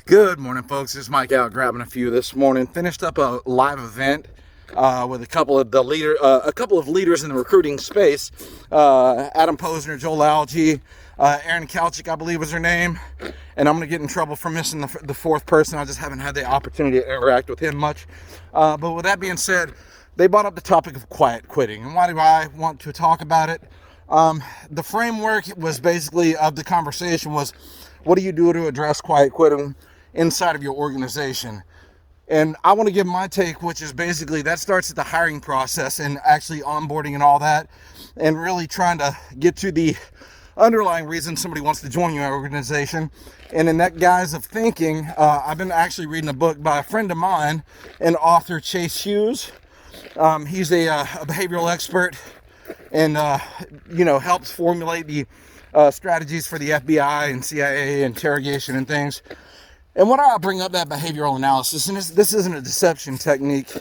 Good morning, folks. This is Mike out grabbing a few this morning. Finished up a live event with a couple of leaders in the recruiting space. Adam Posner, Joel Alge, Aaron Kalchik, I believe was her name. And I'm going to get in trouble for missing the fourth person. I just haven't had the opportunity to interact with him much. But with that being said, they brought up the topic of quiet quitting. And why do I want to talk about it? The framework was basically of the conversation was, what do you do to address quiet quitting inside of your organization? And I want to give my take, which is basically that starts at the hiring process and actually onboarding and all that, and really trying to get to the underlying reason somebody wants to join your organization. And in that guise of thinking, I've been actually reading a book by a friend of mine, an author, Chase Hughes. He's a behavioral expert and helps formulate the strategies for the FBI and CIA interrogation and things. And when I bring up that behavioral analysis, and this isn't a deception technique,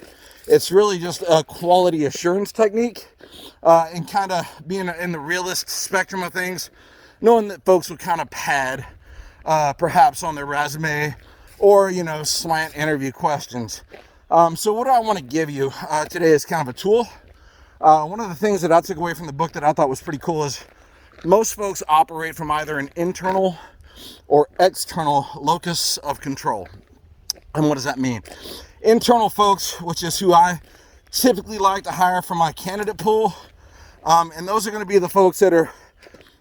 it's really just a quality assurance technique, and kind of being in the realist spectrum of things, knowing that folks will kind of pad perhaps on their resume or, slant interview questions. So what I want to give you today is kind of a tool. One of the things that I took away from the book that I thought was pretty cool is most folks operate from either an internal or external locus of control. And what does that mean? Internal folks, which is who I typically like to hire from my candidate pool, and those are going to be the folks that are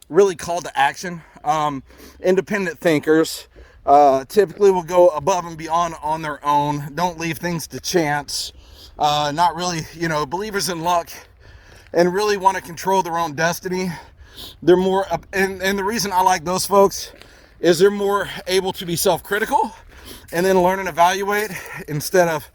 really called to action, independent thinkers, typically will go above and beyond on their own, don't leave things to chance, not really, believers in luck, and really want to control their own destiny. They're more, and the reason I like those folks is they're more able to be self-critical and then learn and evaluate instead of,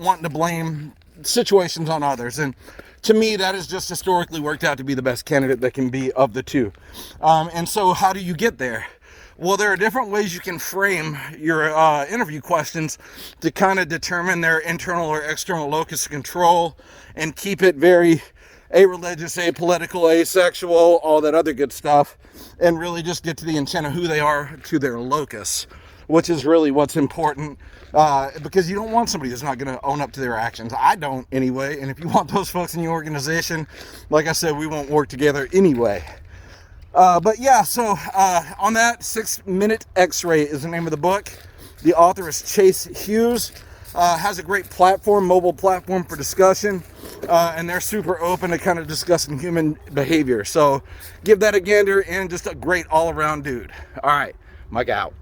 wanting to blame situations on others. And to me, that has just historically worked out to be the best candidate that can be of the two. And so how do you get there? Well, there are different ways you can frame your interview questions to kind of determine their internal or external locus of control and keep it very a-religious, apolitical, asexual, all that other good stuff, and really just get to the intent of who they are to their locus, which is really what's important, because you don't want somebody who's not going to own up to their actions. I don't anyway, and if you want those folks in your organization, like I said, we won't work together anyway. But yeah, so on that, 6-Minute X-Ray is the name of the book. The author is Chase Hughes. Has a great platform, mobile platform for discussion, and they're super open to kind of discussing human behavior. So give that a gander, and just a great all-around dude. All right, Mike out.